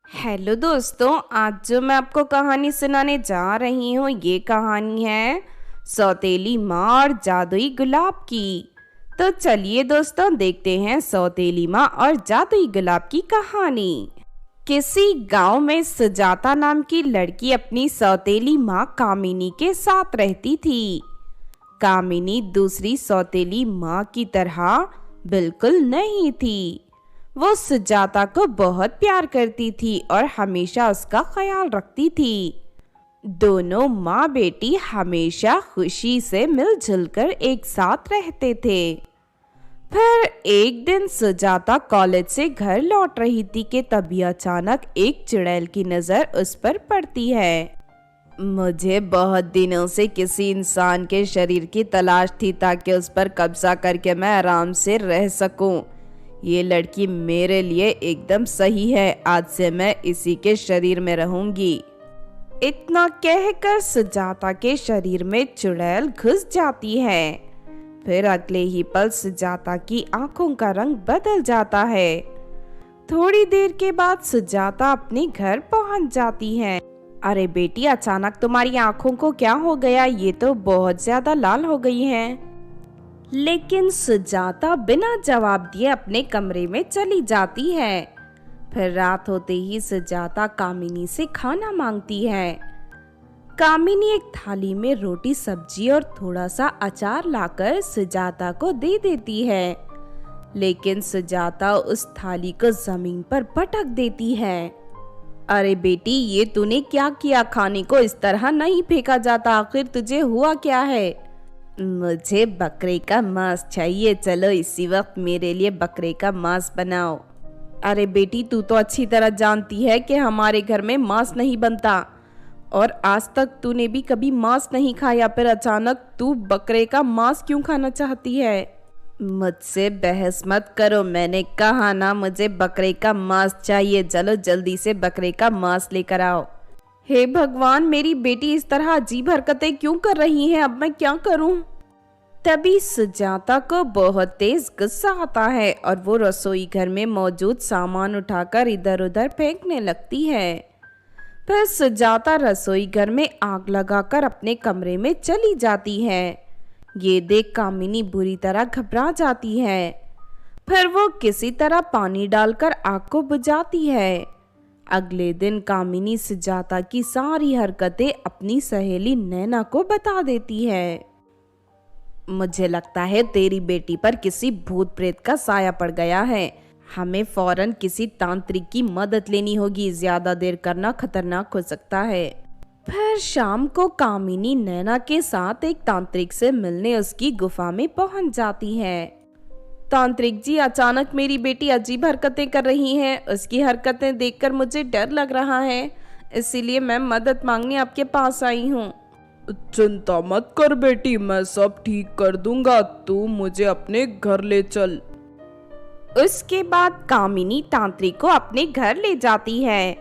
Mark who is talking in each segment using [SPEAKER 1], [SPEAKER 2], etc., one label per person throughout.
[SPEAKER 1] Hello दोस्तों, आज जो मैं आपको कहानी सुनाने जा रही हूँ ये कहानी है सौतेली माँ और जादुई गुलाब की। तो चलिए दोस्तों, देखते हैं सौतेली माँ और जादुई गुलाब की कहानी। किसी गांव में सुजाता नाम की लड़की अपनी सौतेली माँ कामिनी के साथ रहती थी। कामिनी दूसरी सौतेली माँ की तरह बिल्कुल नहीं थी। वो सुजाता को बहुत प्यार करती थी और हमेशा उसका ख्याल रखती थी। दोनों माँ बेटी हमेशा खुशी से मिलजुल कर एक साथ रहते थे। फिर एक दिन सुजाता कॉलेज से घर लौट रही थी कि तभी अचानक एक चुड़ैल की नज़र उस पर पड़ती है। मुझे बहुत दिनों से किसी इंसान के शरीर की तलाश थी ताकि उस पर कब्जा करके मैं आराम से रह सकूं। ये लड़की मेरे लिए एकदम सही है। आज से मैं इसी के शरीर में रहूंगी। इतना कहकर सुजाता के शरीर में चुड़ैल घुस जाती है। फिर अगले ही पल सुजाता की आंखों का रंग बदल जाता है। थोड़ी देर के बाद सुजाता अपने घर पहुंच जाती है। अरे बेटी, अचानक तुम्हारी आंखों को क्या हो गया? ये तो बहुत ज्यादा लाल हो गई हैं। लेकिन सुजाता बिना जवाब दिए अपने कमरे में चली जाती है। फिर रात होते ही सुजाता कामिनी से खाना मांगती है। कामिनी एक थाली में रोटी, सब्जी और थोड़ा सा अचार लाकर सुजाता को दे देती है। लेकिन सुजाता उस थाली को जमीन पर पटक देती है। अरे बेटी, ये तूने क्या किया? खाने को इस तरह नहीं फेंका जाता। आखिर तुझे हुआ क्या है? मुझे बकरे का मांस चाहिए। चलो इसी वक्त मेरे लिए बकरे का मांस बनाओ। अरे बेटी, तू तो अच्छी तरह जानती है कि हमारे घर में मांस नहीं बनता और आज तक तूने भी कभी मांस नहीं खाया। फिर अचानक तू बकरे का मांस क्यों खाना चाहती है? मुझसे बहस मत करो। मैंने कहा ना, मुझे बकरे का मांस चाहिए। चलो जल्दी से बकरे का मांस लेकर आओ। हे भगवान, मेरी बेटी इस तरह अजीब हरकतें क्यों कर रही है? अब मैं क्या करूं? तभी सुजाता को बहुत तेज गुस्सा आता है और वो रसोई घर में मौजूद सामान उठाकर इधर उधर फेंकने लगती है। फिर सुजाता रसोई घर में आग लगाकर अपने कमरे में चली जाती है। ये देख कामिनी बुरी तरह घबरा जाती है। फिर वो किसी तरह पानी डालकर आग को बुझाती है। अगले दिन कामिनी सुजाता की सारी हरकतें अपनी सहेली नैना को बता देती है। मुझे लगता है तेरी बेटी पर किसी भूत प्रेत का साया पड़ गया है। हमें फौरन किसी तांत्रिक की मदद लेनी होगी। ज्यादा देर करना खतरनाक हो सकता है। फिर शाम को कामिनी नैना के साथ एक तांत्रिक से मिलने उसकी गुफा में पहुंच जाती है। तांत्रिक जी, अचानक मेरी बेटी अजीब हरकतें कर रही है। उसकी हरकतें देखकर मुझे डर लग रहा है, इसीलिए मैं मदद मांगने आपके पास आई हूँ।
[SPEAKER 2] चिंता मत कर बेटी, मैं सब ठीक कर दूंगा। तू मुझे अपने घर ले चल।
[SPEAKER 1] उसके बाद कामिनी तांत्रिक को अपने घर ले जाती है।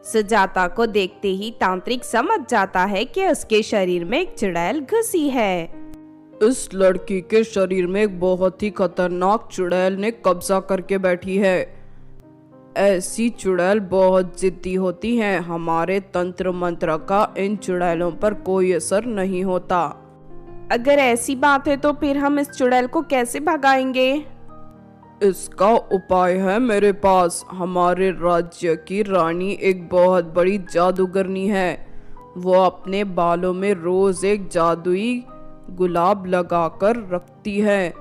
[SPEAKER 1] सुजाता को देखते ही तांत्रिक समझ जाता है कि उसके शरीर में एक चुड़ैल घुसी है।
[SPEAKER 2] इस लड़की के शरीर में एक बहुत ही खतरनाक चुड़ैल ने कब्जा करके बैठी है। ऐसी चुड़ैल बहुत जिद्दी होती हैं। हमारे तंत्र मंत्र का इन चुड़ैलों पर कोई असर नहीं होता।
[SPEAKER 1] अगर ऐसी बात है तो फिर हम इस चुड़ैल को कैसे भगाएंगे?
[SPEAKER 2] इसका उपाय है मेरे पास। हमारे राज्य की रानी एक बहुत बड़ी जादूगरनी है। वो अपने बालों में रोज एक जादुई गुलाब लगाकर रखती है।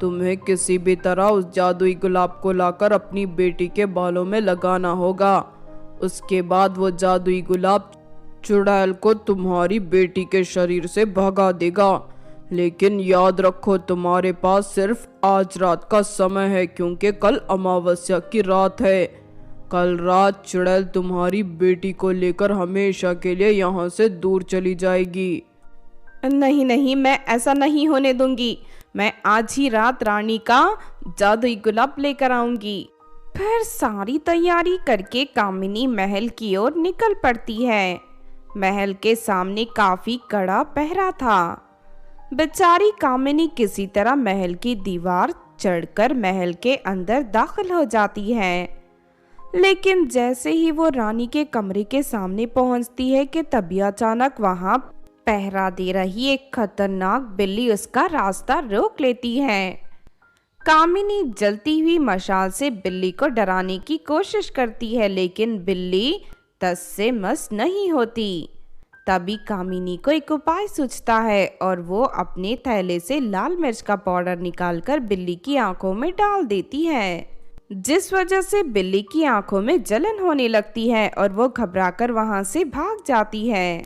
[SPEAKER 2] तुम्हें किसी भी तरह उस जादुई गुलाब को लाकर अपनी बेटी के बालों में लगाना होगा। उसके बाद वो जादुई गुलाब चुड़ैल को तुम्हारी बेटी के शरीर से भगा देगा। लेकिन याद रखो, तुम्हारे पास सिर्फ आज रात का समय है, क्योंकि कल अमावस्या की रात है। कल रात चुड़ैल तुम्हारी बेटी को लेकर हमेशा के लिए यहाँ से दूर चली जाएगी।
[SPEAKER 1] नहीं नहीं, मैं ऐसा नहीं होने दूंगी। मैं आज ही रात रानी का जादुई गुलाब लेकर आऊंगी। फिर सारी तैयारी करके कामिनी महल की ओर निकल पड़ती है। महल के सामने काफी कड़ा पहरा था। बेचारी कामिनी किसी तरह महल की दीवार चढ़कर महल के अंदर दाखिल हो जाती है। लेकिन जैसे ही वो रानी के कमरे के सामने पहुंचती है कि तभी अचानक वहां पहरा दे रही एक खतरनाक बिल्ली उसका रास्ता रोक लेती है। कामिनी जलती हुई मशाल से बिल्ली को डराने की कोशिश करती है, लेकिन बिल्ली तस से मस नहीं होती। तभी कामिनी को एक उपाय सूझता है और वो अपने थैले से लाल मिर्च का पाउडर निकालकर बिल्ली की आंखों में डाल देती है, जिस वजह से बिल्ली की आंखों में जलन होने लगती है और वो घबराकर वहां से भाग जाती है।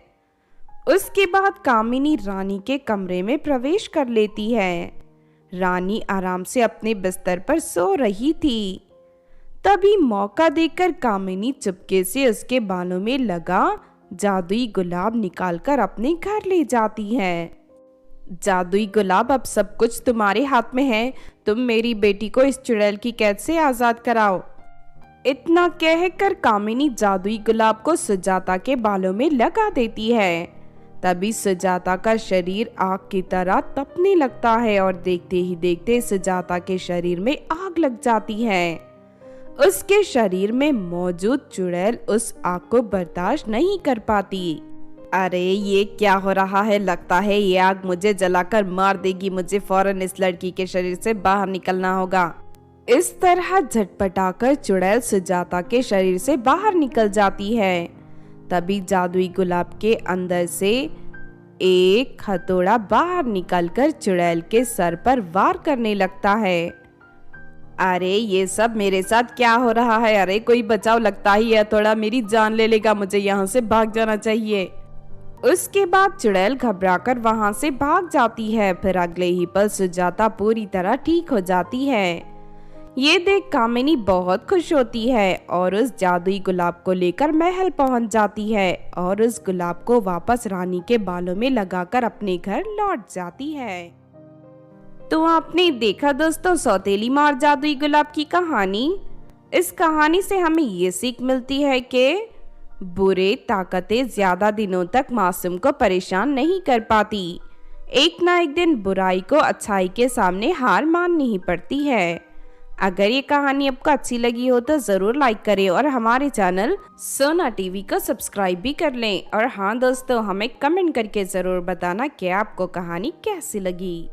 [SPEAKER 1] उसके बाद कामिनी रानी के कमरे में प्रवेश कर लेती है। रानी आराम से अपने बिस्तर पर सो रही थी। तभी मौका देखकर कामिनी चुपके से उसके बालों में लगा जादुई गुलाब निकालकर अपने घर ले जाती है। जादुई गुलाब, अब सब कुछ तुम्हारे हाथ में है, तुम मेरी बेटी को इस चुड़ैल की कैद से आजाद कराओ। इतना कहकर कामिनी जादुई गुलाब को सुजाता के बालों में लगा देती है। तभी सुजाता का शरीर आग की तरह तपने लगता है और देखते ही देखते सुजाता के शरीर में आग लग जाती है। उसके शरीर में मौजूद चुड़ैल उस आग को बर्दाश्त नहीं कर पाती। अरे ये क्या हो रहा है, लगता है ये आग मुझे जलाकर मार देगी, मुझे फौरन इस लड़की के शरीर से बाहर निकलना होगा। इस तरह झटपटाकर चुड़ैल सुजाता के शरीर से बाहर निकल जाती है। तभी जादुई गुलाब के अंदर से एक हथौड़ा बाहर निकलकर चुड़ैल के सर पर वार करने लगता है। अरे ये सब मेरे साथ क्या हो रहा है, अरे कोई बचाओ, लगता ही हथौड़ा मेरी जान ले लेगा, मुझे यहाँ से भाग जाना चाहिए। उसके बाद चुड़ैल घबराकर वहां से भाग जाती है। फिर अगले ही पल सुजाता पूरी तरह ठीक हो जाती है। ये देख कामिनी बहुत खुश होती है और उस जादुई गुलाब को लेकर महल पहुंच जाती है और उस गुलाब को वापस रानी के बालों में लगाकर अपने घर लौट जाती है। तो आपने देखा दोस्तों सौतेली माँ और जादुई गुलाब की कहानी। इस कहानी से हमें ये सीख मिलती है कि बुरे ताकतें ज्यादा दिनों तक मासूम को परेशान नहीं कर पाती। एक ना एक दिन बुराई को अच्छाई के सामने हार माननी ही पड़ती है। अगर ये कहानी आपको अच्छी लगी हो तो जरूर लाइक करें और हमारे चैनल सोना टीवी को सब्सक्राइब भी कर लें। और हाँ दोस्तों, हमें कमेंट करके जरूर बताना कि आपको कहानी कैसी लगी।